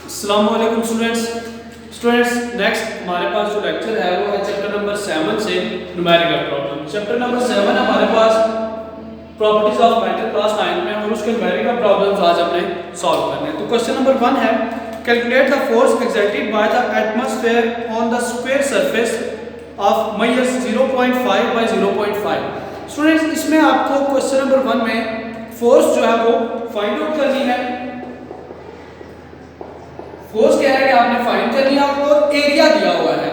अस्सलाम वालेकुम students next हमारे पास जो लेक्चर है वो है चैप्टर नंबर 7 से न्यूमेरिकल प्रॉब्लम। चैप्टर नंबर 7 हमारे पास प्रॉपर्टीज ऑफ मैटर क्लास 9 में और उसके न्यूमेरिकल प्रॉब्लम्स आज हमने सॉल्व करने हैं। तो क्वेश्चन नंबर 1 है calculate the force exerted by the atmosphere on the square surface of minus 0.5 by 0.5। Students इसमें आपको क्वेश्चन नंबर 1 में फोर्स जो है वो फाइंड आउट करनी है। फोर्स क्या है कि आपने फाइंड करनी है और एरिया दिया हुआ है,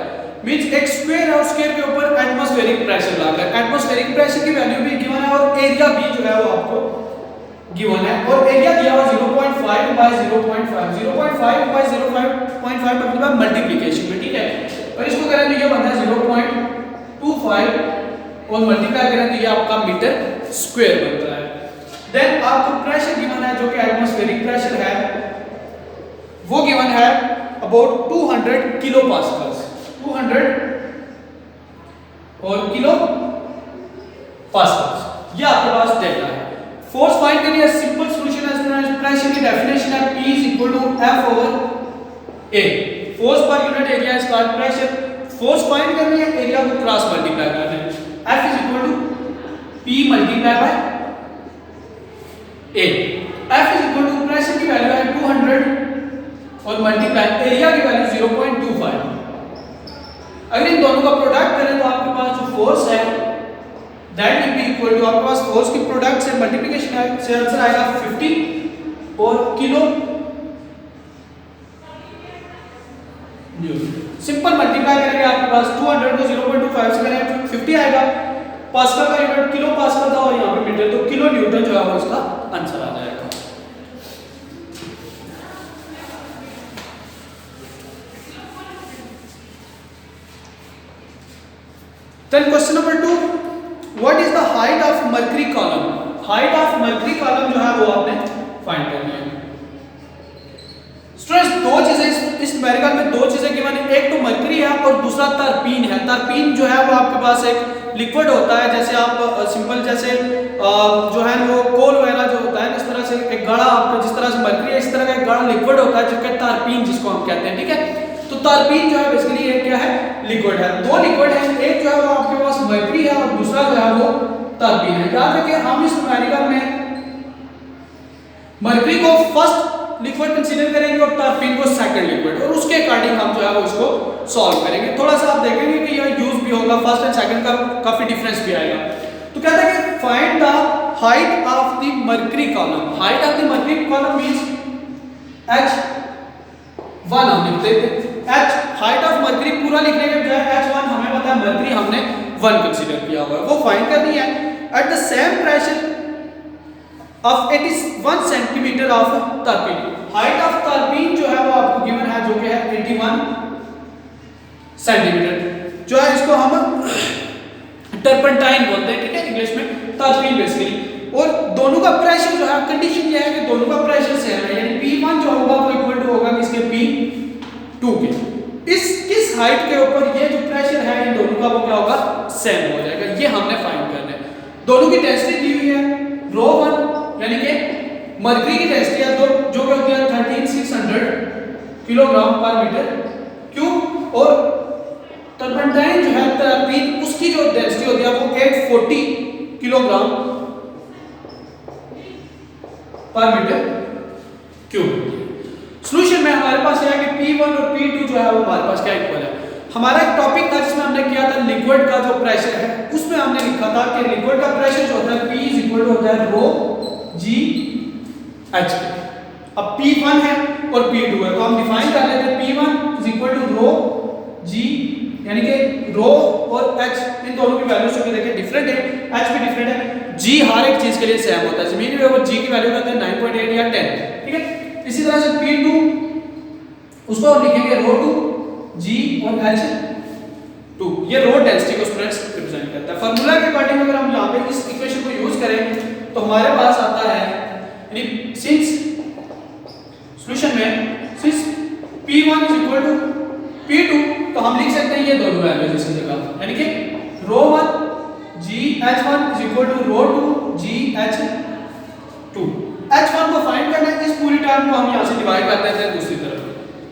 मींस एक स्क्वायर है और स्क्वायर के ऊपर एटमॉस्फेरिक प्रेशर लगा है। एटमॉस्फेरिक प्रेशर की वैल्यू भी गिवन है और एरिया भी जो है वो आपको गिवन है और एरिया दिया हुआ 0.5 by 0.5। 0.5 by 0.5 मतलब मल्टीप्लिकेशन में, ठीक है। और इसको करें तो ये बनता है 0.25 और मल्टीप्लाई करें तो ये आपका मीटर स्क्वायर बनता है। देन आपको प्रेशर गिवन है जो कि एटमॉस्फेरिक प्रेशर है, वो गिवन है अबाउट 200 किलो पास्कल्स, 200 और किलो पास्कल्स, ये आपके पास डेटा है। फोर्स फाइंड करनी है, सिंपल सॉल्यूशन है। प्रेशर की डेफिनेशन है P is equal to F over A। Force पर unit area is called pressure. Force find करनी है, एरिया को क्रॉस मल्टीप्लाई करना है। F is equal to P multiplied by A। F is equal to pressure की value है 200 और multiply area की वैल्यू 0.25। अगर इन दोनों का प्रोडक्ट करें तो आपके पास जो फोर्स है that will be equal to, आपके पास फोर्स की प्रोडक्ट से मल्टीप्लिकेशन है से आंसर आएगा 50 और किलो न्यूटन। सिंपल मल्टीप्लाई करेंगे आपके पास 200 को 0.25 से करें 50 आएगा। पास्कल का यूनिट किलो पास्कल था और यहाँ पे मीटर, तो किलो न्यूटन जो है वो इसका आंसर आ जाएगा। Then question number 2, what is the height of mercury column? Height of mercury column जो है वो आपने फाइंड करनी है। स्टूडेंट्स दो चीजें इस न्यूमेरिकल में दो चीजें गिवन है, एक तो मरकरी है और दूसरा टर्पीन है। टर्पीन जो है वो आपके पास एक लिक्विड होता है, जैसे आप सिंपल जैसे जो है वो कोल वगैरह जो होता है, इस तरह से एक गाढ़ा, आपको जिस तरह से मरकरी है इस तरह का एक गाढ़ा लिक्विड होता है जो कि टर्पीन जिसको हम कहते हैं, ठीक है। तो टर्पीन जो है बेसिकली एक क्या है, लिक्विड है। दो लिक्विड है, एक जो है वो आपके पास मरकरी है और दूसरा जो है वो टर्पीन है। याद रखिए हम इस न्यूमेरिकल में मरकरी को फर्स्ट लिक्विड कंसीडर करेंगे और टर्पीन को सेकंड लिक्विड, और उसके अकॉर्डिंग हम जो है वो इसको सॉल्व करेंगे। थोड़ा सा आप देखेंगे कि यह यूज भी होगा, फर्स्ट एंड सेकंड का काफी डिफरेंस भी आएगा। तो कहते हैं कि find the height of the mercury column. Height of the mercury column means H1 हम लिखते थे। H हाइट ऑफ मरकरी पूरा लिखने के बजाय H1 हमें पता है मरकरी हमने 1 कंसीडर किया हुआ है, वो फाइंड करनी है। At the same pressure of 81 centimetre of terpene. Height of terpene जो है वो आपको गिवन है जो कि है 81 सेंटीमीटर, जो है इसको हम टर्पेंटाइन बोलते हैं, ठीक है, इंग्लिश में टर्पीन बेसिकली। और दोनों का प्रेशर जो है, कंडीशन ये है कि दोनों का प्रेशर सेम है, यानी P1 जो होगा वो इक्वल टू होगा किसके, P2 के। किस हाइट के ऊपर ये जो प्रेशर है इन दोनों का वो क्या होगा, सेम हो जाएगा। ये हमने फाइंड करना है। दोनों की डेंसिटी दी हुई है ρ1, यानी कि मरकरी की डेंसिटी है जो कि होती है 13600 किलोग्राम पर मीटर क्यूब, और टर्पेंटाइन जो है टर्पीन उसकी जो डेंसिटी होती है वो 840 किलोग्राम पर मीटर क्यूब। सॉल्यूशन में हमारे पास है कि P1 और P2 जो है वो हमारे पास क्या इक्वल है। हमारा एक टॉपिक था जिसमें हमने किया था लिक्विड का जो प्रेशर है, उसमें हमने लिखा था कि लिक्विड का प्रेशर जो होता है P इज इक्वल टू होता है ρ G H। अब P1 है और P2 है तो हम डिफाइन कर लेते हैं P1 is equal to ρ G, यानी कि ρ और H इन दोनों की वैल्यूज जो कि देखिए डिफरेंट है, H भी डिफरेंट है, G हर एक चीज के लिए सेम होता है। जमीन में वो G की वैल्यू कहते हैं 9.8 या 10, ठीक है। इसी तरह से P2 उसको लिखेंगे ρ2 G और H2, ये रो डेंसिटी को स्टूडेंट्स रिप्रेजेंट करता है। फार्मूला के अकॉर्डिंग अगर हम यहाँ पे इस इक्वेशन को यूज करें तो हमारे पास आता है, यानी सिंस सॉल्यूशन में since P1 is equal to P2 तो हम लिख सकते हैं ये दोनों वैल्यूज इसी जगह, यानी कि ρ1 GH1 is equal to ρ2 GH2। H1 को फाइंड करना है, इस पूरी टर्म को हम यहाँ से डिवाइड कर देते हैं दूसरी तरफ।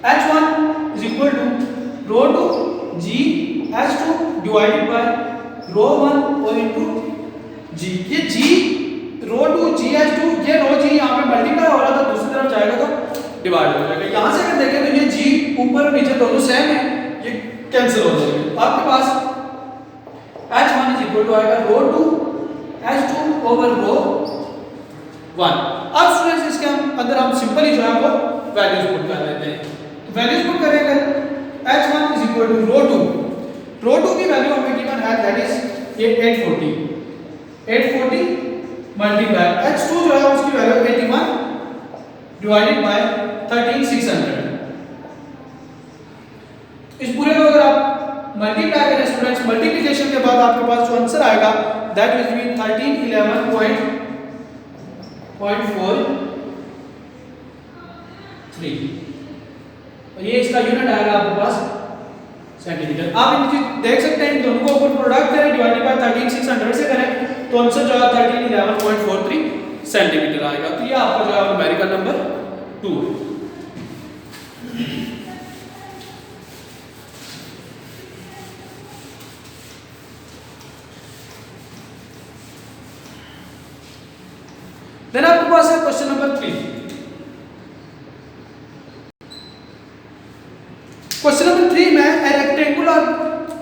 H1 is equal to rho 2 G H2 divided by rho 1 और into G। ये G rho 2 G H2 ये rho G यहाँ पे मल्टीप्लाई हो रहा था, दूसरी तरफ जाएगा तो डिवाइड हो जाएगा। यहाँ से अगर देखें तो ये G ऊपर और नीचे दोनों सेम है, ये कैंसिल हो जाएगा। आपके पास H1 is equal to आएगा rho 2 H2 over rho 1। अब स्टूडेंट्स इसके अंदर हम सिंपली जो है वो वैल्यूज पुट कर लेते हैं। तो वैल्यूज पुट करेंगे H1 is equal to rho 2 की वैल्यू हमें गिवन है, दैट इज ये 840 मल्टीप्लाई H2 जो है उसकी वैल्यू 81 डिवाइडेड बाय 13600। इस पूरे को अगर आप मल्टीप्लाई करें स्टूडेंट्स, मल्टीप्लिकेशन के बाद आपके पास जो आंसर आएगा दैट विल बी 1311.43 और ये इसका यूनिट आएगा आपके पास सेंटीमीटर। आप इनकी देख सकते हैं, इन दोनों को ऊपर प्रोडक्ट करें डिवाइडेड बाय 13600 से करें तो आंसर जो है 1311.43 सेंटीमीटर आएगा। तो ये आपका जो है न्यूमेरिकल नंबर 2 है। देन आपके पास है क्वेश्चन नंबर 3। क्वेश्चन नंबर 3 में a rectangular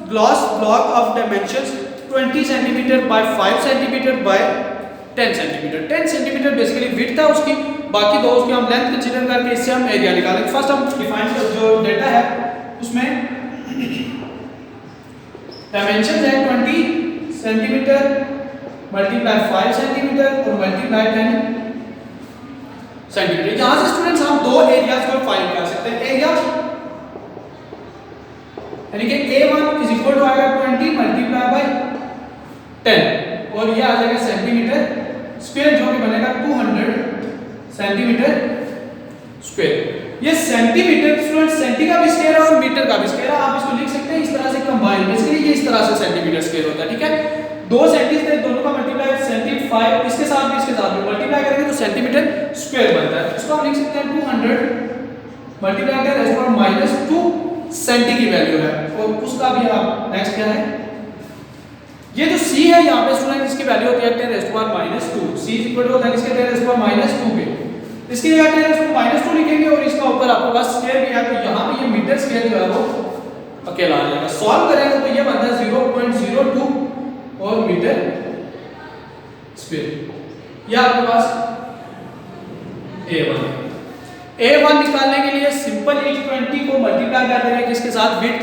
glass block of dimensions 20 cm by 5 cm by 10 cm। 10 cm basically width है उसकी, बाकी दो उसकी हम लेंथ कंसीडर करके इससे हम एरिया निकालेंगे। फर्स्ट हम डिफाइन कर जो डेटा है उसमें डायमेंशंस है 20 cm मल्टीप्लाई 5 सेंटीमीटर और मल्टीप्लाई 10 सेंटीमीटर। यहां से स्टूडेंट्स हम दो एरियाज को फाइंड कर सकते हैं। एरिया यानी कि A1 इज इक्वल टू आएगा 20 मल्टीप्लाई बाय 10 और ये आ जाएगा सेंटीमीटर स्क्वायर जो कि बनेगा 200 सेंटीमीटर स्क्वायर। ये सेंटीमीटर स्टूडेंट्स सेंटी का भी स्क्वायर है और मीटर का भी स्क्वायर है। आप इसको लिख सकते हैं इस तरह से कंबाइन, बेसिकली ये इस तरह से सेंटीमीटर स्क्वायर होता है, ठीक है। दो सेंटी से दोनों का मल्टीप्लाई सेंटी 5 इसके साथ भी इसके साथ भी मल्टीप्लाई करेंगे तो सेंटीमीटर स्क्वायर बनता है। इसको हम लिख सकते हैं 200 मल्टीप्लाई 10⁻² सेंटी की वैल्यू है। और उसका भी आप नेक्स्ट क्या है, ये जो c है यहाँ पे स्टूडेंट इसकी वैल्यू होती है 10⁻²। c इज इक्वल टू होता है इसके 10⁻² पे, इसकी जगह 10⁻² लिखेंगे और इसका ऊपर आपके पास स्क्वायर भी है तो यहाँ पे ये मीटर स्क्वायर जो है वो अकेला आ जाएगा। सॉल्व करेंगे तो ये बनता है 0.02 और मीटर स्क्वायर। ये आपके पास A1 है। A1 निकालने के लिए सिंपल 20 को मल्टीप्लाई कर देंगे किसके साथ, विड्थ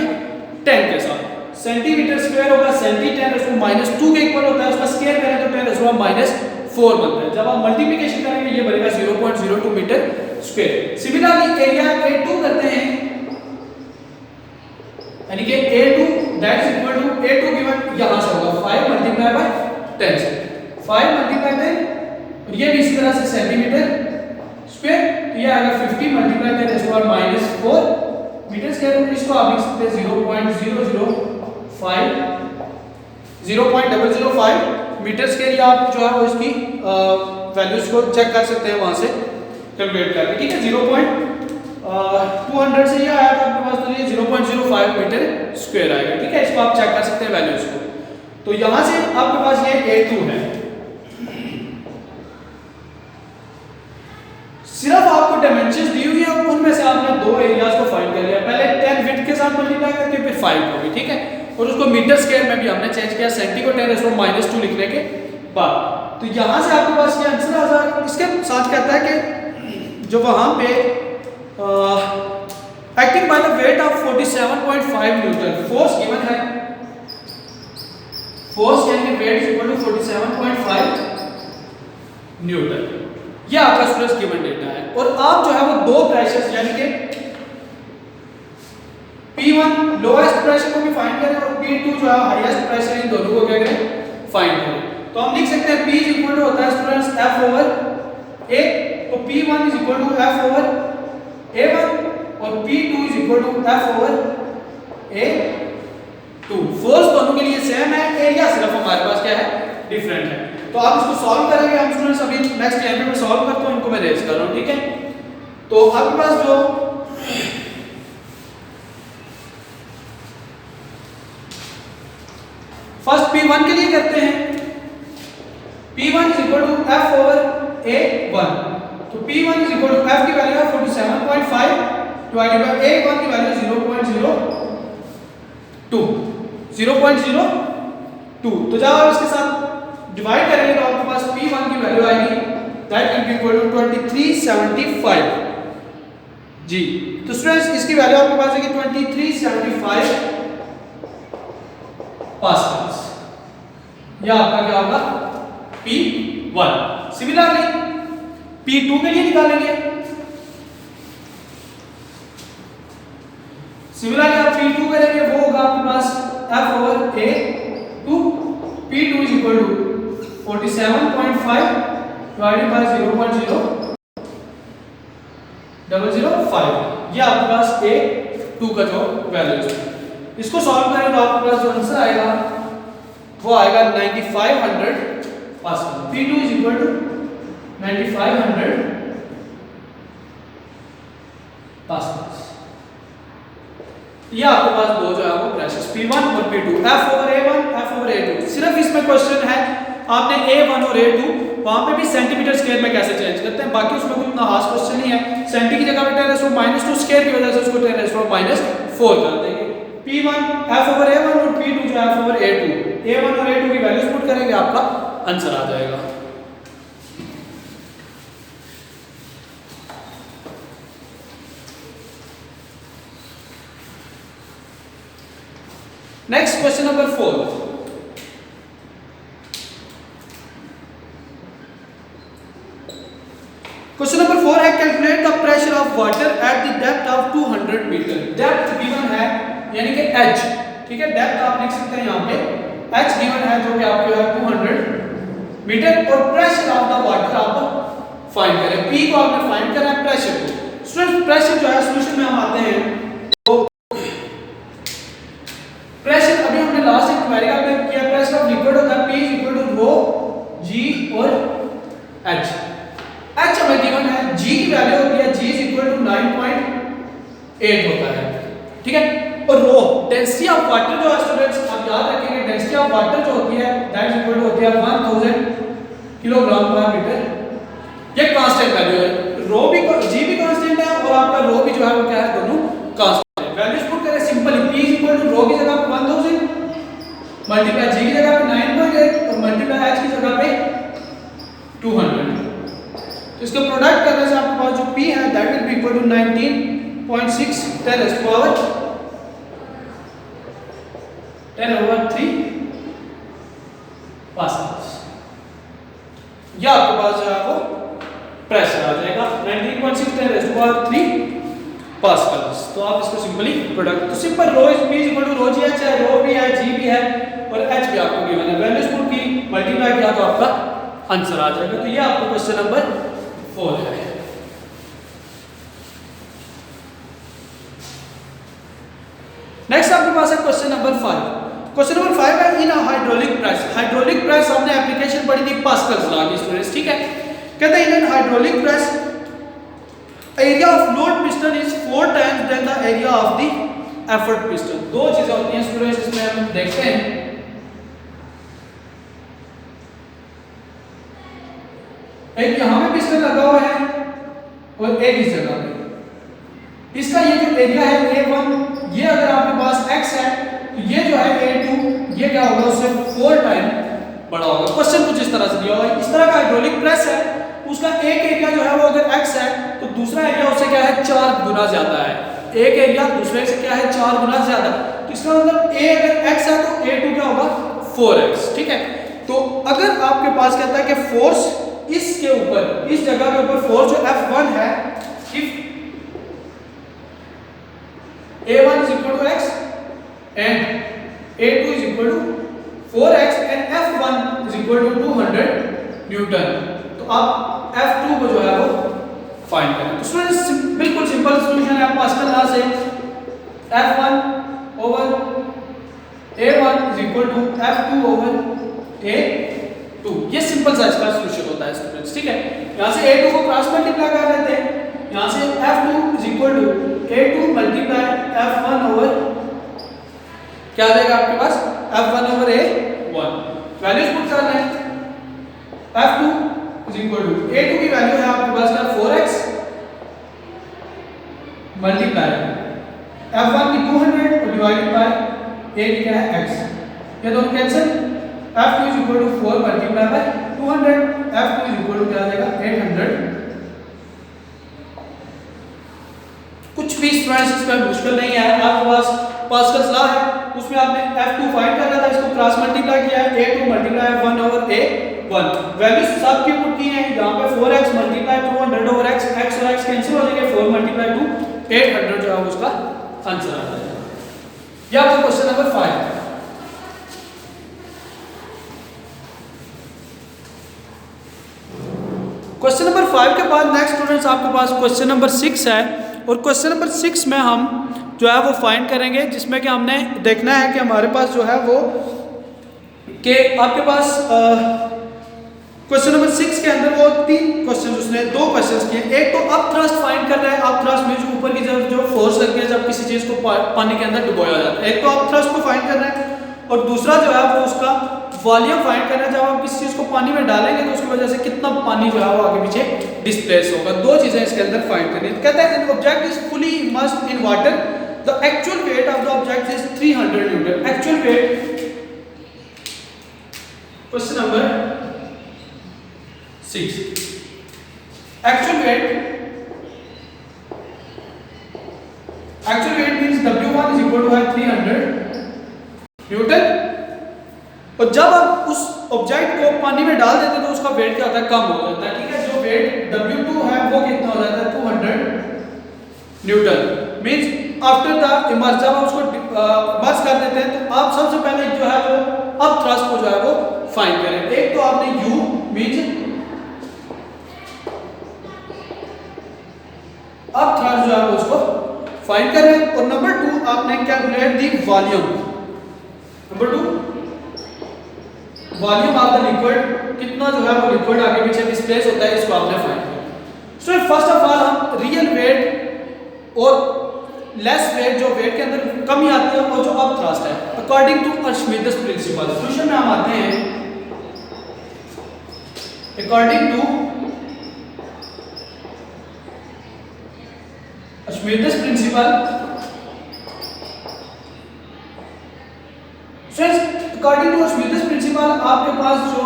10 के साथ। सेंटीमीटर स्क्वायर होगा सेंटी 10⁻² के इक्वल होता है, उसका स्क्वायर करें तो 10⁻⁴ बनता है। जब आप मल्टीप्लिकेशन करेंगे ये बनेगा 0.02 metre square. Similarly area A2 करते हैं, यानी कि A2 that is equal to A2 given यहां से होगा 5 मल्टीप्लाई बाय 10 से 5 मल्टीप्लाई 10 और ये भी इसी तरह से सेंटीमीटर स्क्वायर तो ये आएगा 50 मल्टीप्लाई 10⁻⁴ मीटर स्क्वायर। इसको आप लिख सकते हैं 0.005 मीटर स्क्वायर। या आप जो है वो इसकी वैल्यूज को चेक कर सकते हैं वहां से कैलकुलेट करके, ठीक है। 200 से ये आया था आपके पास तो ये 0.05 मीटर स्क्वायर आएगा, ठीक है। इसको आप चेक कर सकते हैं वैल्यूज को। तो यहां से आपके पास ये A2 है। सिर्फ आपको डायमेंशंस दी हुई है, उनमें से आपने दो एरियाज को फाइंड कर लिया, पहले 10 विड्थ के साथ मल्टीप्लाई करके फिर 5 को भी, ठीक है। और उसको मीटर स्क्वायर में भी हमने चेंज किया, सेंटी को 10⁻² लिखने के बाद। तो यहां से आपके पास ये आंसर आ जाएगा। इसके साथ कहता है कि जो वहां पे acting by the weight of 47.5 newton force given है, फोर्स यानी weight is equal to 47.5 newton. ये आपका स्टूडेंट्स गिवन डेटा है। और आप जो है वो दो प्रेशर्स यानी कि P1 लोएस्ट प्रेशर को भी फाइंड करें और P2 जो है हाईएस्ट प्रेशर, इन दोनों को क्या करें, फाइंड करें। तो हम लिख सकते हैं P इज इक्वल टू होता है स्टूडेंट्स F ओवर A, तो P1 is equal to F over A1 और P2 is equal to F over A2। Force दोनों के लिए सेम है, एरिया सिर्फ हमारे पास क्या है, डिफरेंट है। तो आप इसको सॉल्व करेंगे, हम स्टूडेंट्स अभी नेक्स्ट टाइम में सॉल्व करते हैं, इनको मैं रेज कर रहा हूं, ठीक है। तो आपके पास जो P1 के लिए करते हैं, P1 is equal to F over A1। तो P1 is equal to F की वैल्यू है 47.5 डिवाइडेड बाय A1 की वैल्यू 0.02। तो जब आप इसके साथ डिवाइड करेंगे तो आपके पास P1 की वैल्यू आएगी that will be equal to 2375 जी। तो स्टूडेंट्स इसकी वैल्यू आपके पास आएगी 2375 पास्कल्स। यह आपका क्या होगा P1। सिमिलरली P2 के लिए निकालेंगे, सिमिलरली आप P2 करेंगे वो होगा आपके पास F over A2। P2 is equal to 47.5 divided by 0.0005। ये आपके पास A2 का जो वैल्यू है, इसको सॉल्व करें तो आपके पास जो आंसर आएगा वो आएगा 9500 pascal. P2 is equal to 9500 pascal. ये आपके पास दो जो है वो प्रेशर्स P1 और P2, F over A1 F over A2। सिर्फ इसमें क्वेश्चन है आपने A1 और A2 वहां पे भी सेंटीमीटर स्क्वायर में कैसे चेंज करते हैं, बाकी उसमें कोई इतना खास क्वेश्चन नहीं है। सेंटी की जगह पे 10⁻² स्क्वायर की वजह से उसको 10⁻⁴ कर देंगे। P1 F ओवर A1 और P2 जो F ओवर A2, A1 और A2 की वैल्यूज पुट करेंगे आपका आंसर आ जाएगा। Next question number 4। Question number 4 है calculate the pressure of water at the depth of 200 metre. Depth given है यानी कि h, ठीक है, डेप्थ आप लिख सकते हैं यहां पे h गिवन है जो कि आपके है 200 मीटर और प्रेशर ऑफ द वाटर आप फाइंड करें। P को आपने फाइंड करना है, प्रेशर को। स्टूडेंट प्रेशर जो है सॉल्यूशन में हम आते हैं तो प्रेशर अभी हमने लास्ट एक न्यूमेरिकल में किया, प्रेशर ऑफ लिक्विड होता है P is equal to rho G और H। H हमें गिवन है, G की वैल्यू होती है G इज इक्वल टू 9.8 होता है, ठीक है। और रो डेंसिटी ऑफ वाटर जो है स्टूडेंट्स आप याद रखेंगे, डेंसिटी ऑफ वाटर जो होती है दैट इज इक्वल टू होती है 1000 किलोग्राम पर मीटर। ये कांस्टेंट वैल्यू है, रो भी G भी कांस्टेंट है और आपका रो भी जो है वो क्या है, दोनों कांस्टेंट है। वैल्यूज पुट करें simply, P is equal to rho की जगह पे 1000 मल्टीप्लाई G की जगह पे 9.8 और मल्टीप्लाई H की जगह पे 200। तो इसका प्रोडक्ट करने से आपके पास जो P है that will be equal to 19.6 10⁻³ pascals. या आपके पास जो है वो प्रेशर आ जाएगा 19.6 10⁻³ पास्कल्स। तो आप इसको सिंपली प्रोडक्ट, तो simple rho is P is equal to rho G H है, रो भी है G भी है और H भी आपको गिवन है। वैल्यूज पुट की मल्टीप्लाई किया तो आपका आंसर आ जाएगा। तो ये आपका क्वेश्चन नंबर 4 है। नेक्स्ट आपके पास है क्वेश्चन नंबर 5। क्वेश्चन नंबर 5 है इन हाइड्रोलिक प्रेस। हाइड्रोलिक प्रेस हमने एप्लीकेशन पढ़ी थी पास्कल्स लॉ की स्टूडेंट्स, ठीक है। कहते हैं in hydraulic press area of load piston is 4 times than the area of the effort piston. दो चीजें होती हैं स्टूडेंट्स इसमें हम देखते हैं। एक यहां पे पिस्टन लगा हुआ है और एक इस जगह पे। इसका ये जो एरिया है A1, ये अगर आपके पास x है तो ये जो है A2 ये क्या होगा, उससे 4 टाइम बड़ा होगा। क्वेश्चन कुछ इस तरह से दिया हुआ है। इस तरह का हाइड्रोलिक प्रेस है, उसका एक एरिया जो है वो अगर x है तो दूसरा एरिया उससे क्या है 4 गुना ज्यादा है। एक एरिया दूसरे से क्या है 4 गुना ज्यादा। तो इसका मतलब A अगर x है तो A2 क्या होगा 4x, ठीक है। तो अगर आपके पास कहता है कि फोर्स इसके ऊपर, इस जगह के ऊपर फोर्स जो F1 है, if A1 is equal to x and A2 is equal to 4x and F1 is equal to 200 newton, तो आप F2 को जो है वो फाइंड करें। तो स्टूडेंट्स बिल्कुल सिंपल सॉल्यूशन है पास्कल लॉ से। F1 over A1 is equal to F2 over A2। ये सिंपल सा इसका सॉल्यूशन होता है स्टूडेंट्स, ठीक है। यहां से A2 को क्रॉस मल्टीप्लाई कर लेते हैं, यहां से F2 is equal to A2 multiply F1 over क्या आ जाएगा आपके पास F1 over A1 1। Values put कर लें। F2 is equal to A2 की वैल्यू है आपके पास क्या 4x मल्टीप्लाई F1 की 200 और डिवाइडेड बाय A की क्या है x। ये दोनों cancel. F2 is equal to 4 multiply by 200। F2 is equal to क्या आ जाएगा 800। कुछ भी स्टूडेंट्स इसमें मुश्किल नहीं है। आपके पास पास्कल्स लॉ है, उसमें आपने F2 फाइंड करना था, इसको क्रॉस मल्टीप्लाई किया है A2 multiply 1 over A1। Values सब की पुट की हैं यहाँ पे 4x multiply 200 over x, x और x कैंसिल हो जाएंगे, 4 मल्टीप्लाई 2 800 जो है उसका आंसर आ जाएगा। ये आपका क्वेश्चन नंबर 5। क्वेश्चन नंबर 5 के बाद नेक्स्ट स्टूडेंट्स आपके पास क्वेश्चन नंबर 6 है, और क्वेश्चन नंबर 6 में हम जो है वो फाइंड करेंगे, जिसमें कि हमने देखना है कि हमारे पास जो है वो कि आपके पास क्वेश्चन नंबर 6 के अंदर वो 3 क्वेश्चन, उसने 2 क्वेश्चन किए। एक तो अप थ्रस्ट फाइंड करना है, अप थ्रस्ट में जो ऊपर की तरफ जो फोर्स लगती है जब किसी चीज को पानी के अंदर डुबोया जाता है, एक तो अप थ्रस्ट को फाइंड करना है, और दूसरा जो है वो उसका वॉल्यूम फाइंड करना है। जब आप किसी चीज को पानी में डालेंगे तो उसकी वजह से कितना पानी जो है वो आगे पीछे डिस्प्लेस होगा। 2 चीजें इसके अंदर फाइंड करनी है। कहता है an object is fully immersed in water, the actual weight of the object is 300 newton. Actual weight, question number 6, actual weight means W1 is equal to 300 newton. और जब आप उस ऑब्जेक्ट को पानी में डाल देते हैं तो उसका वेट क्या होता है, कम हो जाता है। ठीक है, जो वेट W2 है वो कितना हो जाता है 200 Newton. Means after the immerse, जब आप उसको इमर्स कर देते हैं तो आप सबसे पहले जो है वो अप थ्रस्ट को जो है वो फाइंड करें। एक तो आपने U मींस अप थ्रस्ट जो है वो उसको फाइंड करें, और नंबर 2 आपने calculate the volume. Number 2 volume of the liquid, कितना जो है वो लिक्विड आगे पीछे डिस्प्लेस होता है, इसको आपने फाइंड करना। सो फर्स्ट ऑफ ऑल हम रियल वेट और लेस वेट, जो वेट के अंदर कमी आती है वो जो अप थ्रस्ट है, according to Archimedes principle. Solution में हम आते हैं according to Archimedes principle. According to Archimedes principle आपके पास जो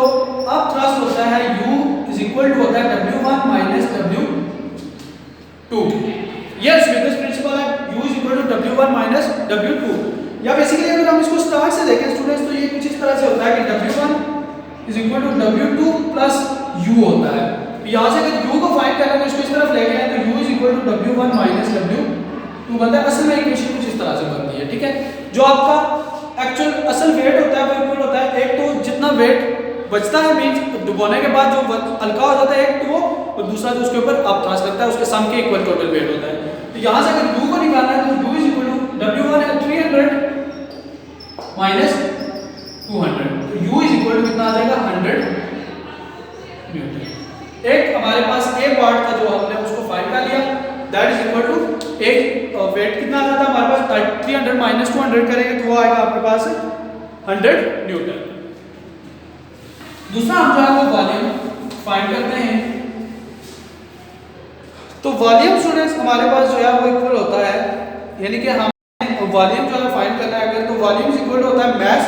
अप थ्रस्ट होता है U इज इक्वल टू होता है W1 माइनस W2। ये अर्शिमिदस प्रिंसिपल है, U is equal to W1 minus W2। या बेसिकली अगर हम इसको स्टार्ट से देखें स्टूडेंट्स तो ये कुछ इस तरह से होता है कि W1 is equal to W2 plus U होता है। यहाँ से अगर U को फाइंड करना है तो इसको इस तरफ ले गए तो U is equal to W1 minus W2 बनता है। असल में इक्वेशन कुछ इस तरह से बनती है। ठीक है, जो आपका एक्चुअल असल वेट होता है वो इक्वल होता है, एक तो जितना वेट बचता है मींस डुबोने के बाद जो हल्का हो जाता है एक तो वो, और दूसरा जो उसके ऊपर अप थ्रस्ट लगता है उसके सम के इक्वल टोटल वेट होता है। तो यहाँ से अगर U को निकालना है तो U is equal to W1 है 300 माइनस 200, तो U इज इक्वल टू कितना आ जाएगा 100 न्यूटन। एक हमारे पास A पार्ट था जो हमने उसको फाइंड कर लिया, दैट इज इक्वल टू एक वेट कितना आ जाता है हमारे पास 300 माइनस 200 करेंगे तो वो आएगा आपके पास 100 न्यूटन। दूसरा हम जो है वो वॉल्यूम फाइंड करते हैं। तो वॉल्यूम स्टूडेंट्स हमारे पास जो है वो इक्वल होता है, यानी कि हम वॉल्यूम जो है फाइंड करना है अगर तो वॉल्यूम इज इक्वल होता है मास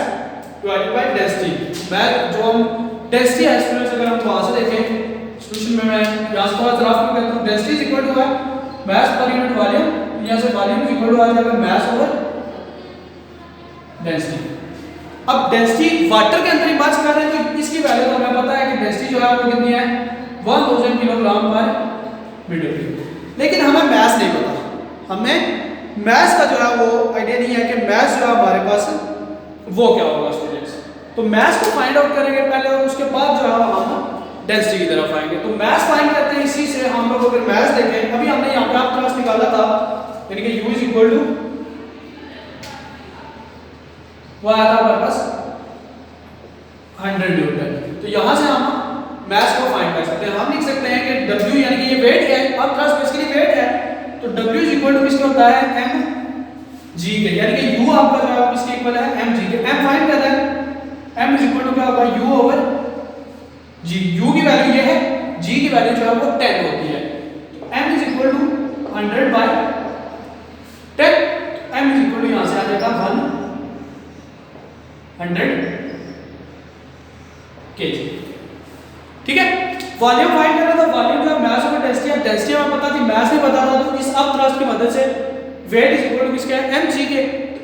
डिवाइडेड बाय डेंसिटी। मास जो हम डेंसिटी है स्टूडेंट्स अगर हम वहां से देखें सॉल्यूशन में मैं यहां से थोड़ा ग्राफ में करता हूं, डेंसिटी इज इक्वल टू है मास पर यूनिट वॉल्यूम, यहां से वॉल्यूम इज इक्वल टू आ जाएगा मास ओवर डेंसिटी। अब डेंसिटी वाटर के अंदर ही बात कर रहे हैं तो इसकी वैल्यू तो हमें पता है कि डेंसिटी जो है वो कितनी है 1000 किलोग्राम पर मीटर क्यूब, लेकिन हमें मास नहीं पता। हमें मास का जो है वो आइडिया नहीं है कि मास जो है हमारे पास वो क्या होगा स्टूडेंट्स। तो मास को फाइंड आउट करेंगे पहले और उसके बाद जो है हम डेंसिटी की तरफ आएंगे। तो मास फाइंड करते हैं, इसी से हम लोग अगर मास देखें अभी हमने यहाँ पे आप क्लास निकाला था यानी कि U इज इक्वल टू वो आया था हमारे पास 100 न्यूटन। तो यहाँ से हम मास को फाइंड कर सकते हैं। हम लिख सकते हैं कि W यानी कि ये वेट है, अब थ्रस्ट बेसिकली वेट है तो W इज इक्वल टू किसके होता है mg के, यानी कि U आपका जो है किसके इक्वल है mg के। m फाइंड करना है m इज इक्वल टू क्या होगा u ओवर g। u की वैल्यू ये है, g की वैल्यू जो है वो 10 होती है। m is equal to 100 by 10, m is equal to यहां से आ जाएगा 100 kg। ठीक है, वॉल्यूम फाइंड करना था। वॉल्यूम जो मास ओवर डेंसिटी, अब डेंसिटी हमें पता थी, मास नहीं पता था, तो इस अप थ्रस्ट की मदद से वेट इज इक्वल टू किसका है, mg के।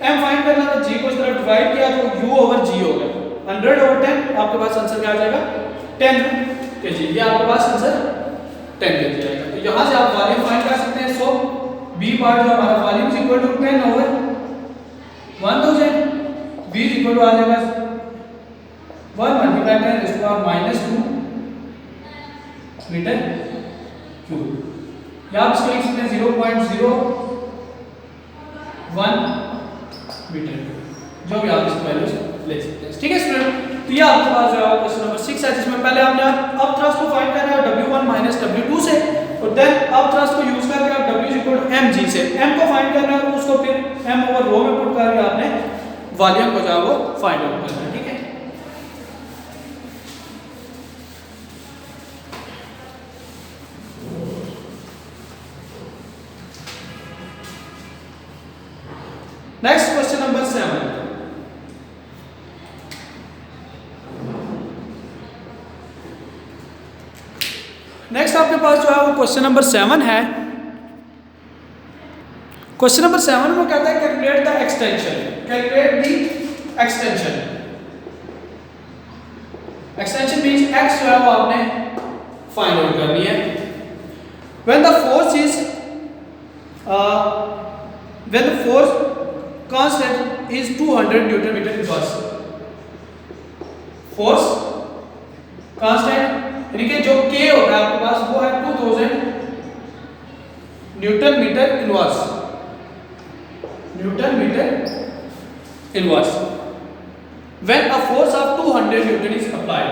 m फाइंड करना था, g को इस तरफ डिवाइड किया तो u ओवर g हो गया। 100 ओवर 10, आपके पास आंसर क्या आ जाएगा 10 kg। ये आपके पास आंसर 10 kg आएगा। तो यहां से आप वॉल्यूम फाइंड कर सकते हैं। सो b पार्ट जो हमारा volume is equal to 10 over 1000, v is equal to आ जाएगा 1 multiply 10 to power -2 metre cube. या आप इसको लिख सकते हैं 0.01 मीटर, जो भी आप इसकी वैल्यू ले सकते हैं। ठीक है स्टूडेंट, तो ये आपके पास जो है क्वेश्चन नंबर 6 है, जिसमें पहले आपने अप थ्रस्ट को फाइंड करना है W1 माइनस W2 से, और देन अप थ्रस्ट को यूज करके आप W is equal to mg से m को फाइंड करना है, और उसको फिर m ओवर रो में पुट करके आपने वॉल्यूम को जो है वो फाइंड आउट करना है। ठीक है, नेक्स्ट क्वेश्चन नंबर 7। नेक्स्ट आपके पास जो है वो क्वेश्चन नंबर 7 है। क्वेश्चन नंबर 7 में कहता है calculate the extension, calculate the extension. Extension means x जो है वो आपने फाइंड आउट करनी है। When the force constant is 200 newton metre inverse. Force constant यानी कि जो k होता है आपके पास वो है 2000 newton metre inverse, newton metre inverse. when a force of 200 newton is applied,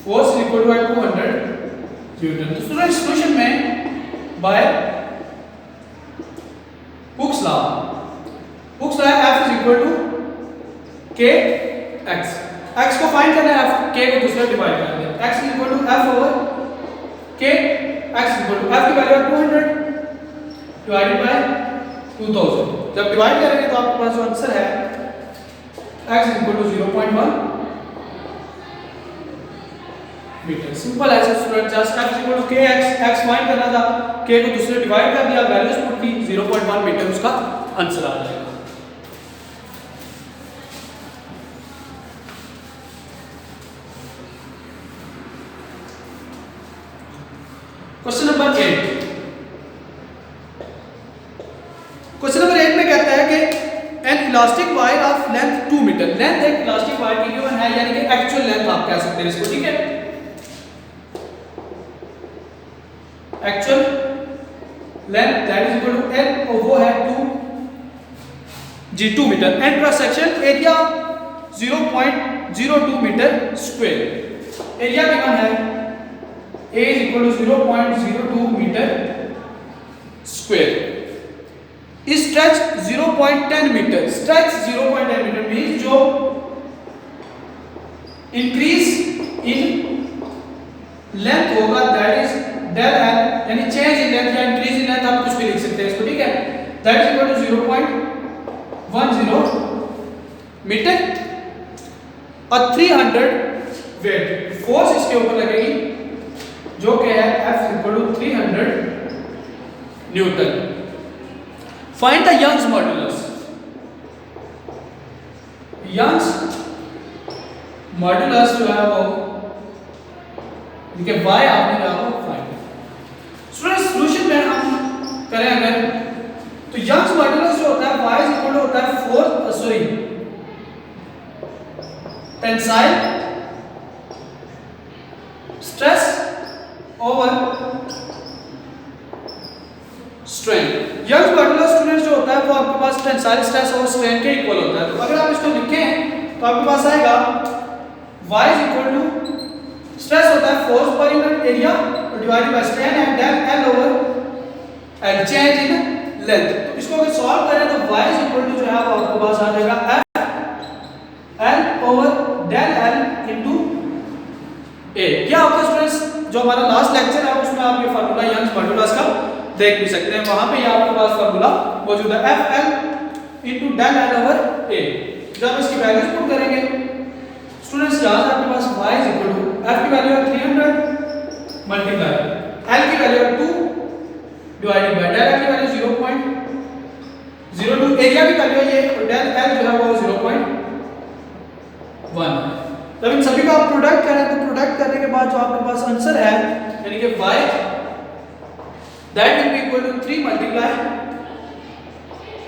force is equal to 200 newton. तो स्टूडेंट सॉल्यूशन में by Hooke's law, Hooke's law F is equal to k x, x को find करना है, f k को दूसरे divide कर दें, x is equal to f over k, x is equal to f की वैल्यू 200 डिवाइडेड बाय 2000। जब divide करेंगे तो आपके पास जो आंसर है x is equal to 0.1 metre. Simple है student, just f is equal to k x, x find करना था, k को दूसरे डिवाइड कर दिया, वैल्यूज पुट की, 0.1 मीटर उसका आंसर आ जाएगा। Question number 8। क्वेश्चन नंबर 8 में कहता है कि an elastic wire of length 2 metre, length एक इलास्टिक वायर की गिवन है, यानी कि एक्चुअल लेंथ आप कह सकते हैं इसको। ठीक है, actual length that is equal to n, और वो है 2 metre. And cross section area 0.02 metre square. एरिया गिवन है A is equal to 0.02 metre square. Stretch 0.10 metre, stretch 0.10 metre means जो इंक्रीज इन लेंथ होगा दैट इज डेल एल, यानी change in length या increase in length आप कुछ भी लिख सकते हैं इसको। ठीक है, that is equal to 0.10 metre और 300 वेट फोर्स इसके ऊपर लगेगी, जो कि है F equal to 300 newton. Find the Young's modulus, Young's modulus जो है वो देखिए y आपने क्या हो फाइंड। स्टूडेंट सॉल्यूशन में हम करें अगर, तो यंग्स मॉड्यूलस जो होता है y इज इक्वल टू होता है tensile stress over strain. Young's modulus student जो होता है वो आपके पास टेंसाइल स्ट्रेस और स्ट्रेन के इक्वल होता है। तो अगर आप इसको लिखें तो आपके पास आएगा y is equal to, stress होता है फोर्स पर unit area divided by strain and then L over L, change in length. तो इसको अगर सॉल्व करें तो y इज इक्वल टू जो है वो आपके पास आ जाएगा L over del L into A। क्या आपका स्टूडेंट्स जो हमारा लास्ट लेक्चर है उसमें आप ये फार्मूला यंग्स मॉडुलस का देख भी सकते हैं, वहां पे ये आपके पास फार्मूला मौजूद है F L into del L over A. जब हम इसकी वैल्यूज पुट करेंगे स्टूडेंट्स, यहाँ से आपके पास y is equal to f की वैल्यू है 300 मल्टीप्लाई l की वैल्यू है 2 डिवाइडेड बाय डेल l की वैल्यू 0.02, एरिया की वैल्यू है ये डेल l जो है वो 0.1। जब इन सभी का आप प्रोडक्ट करें तो प्रोडक्ट करने के बाद जो आपके पास आंसर है यानी कि y that will be equal to 3 multiply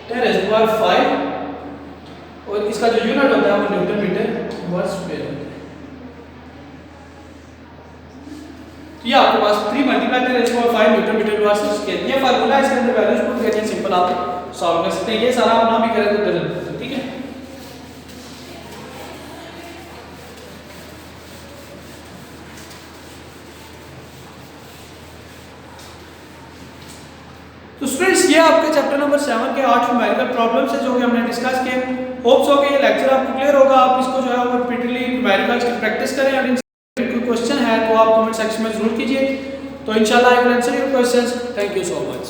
10 raised to power 5 और इसका जो यूनिट होता है वो न्यूटन मीटर वर्ग स्क्वायर होता है। तो ये आपके पास 3 multiply 10 raised to power 5 newton metre वर्ग स्क्वायर, ये फार्मूला इसके अंदर वैल्यूज पुट करके सिंपल आप सॉल्व कर सकते हैं। ये सारा आप ना भी करें तो डजन, ठीक है। तो स्टूडेंट्स ये आपके चैप्टर नंबर 7 के 8 न्यूमेरिकल प्रॉब्लम्स है जो कि हमने डिस्कस किए। होप्स हो कि ये लेक्चर आपको क्लियर होगा। आप इसको जो है वो रिपीटेडली न्यूमेरिकल्स की प्रैक्टिस करें और कोई क्वेश्चन है तो आप कमेंट सेक्शन में जरूर कीजिए। तो इंशाल्लाह I will answer your questions. Thank you so much.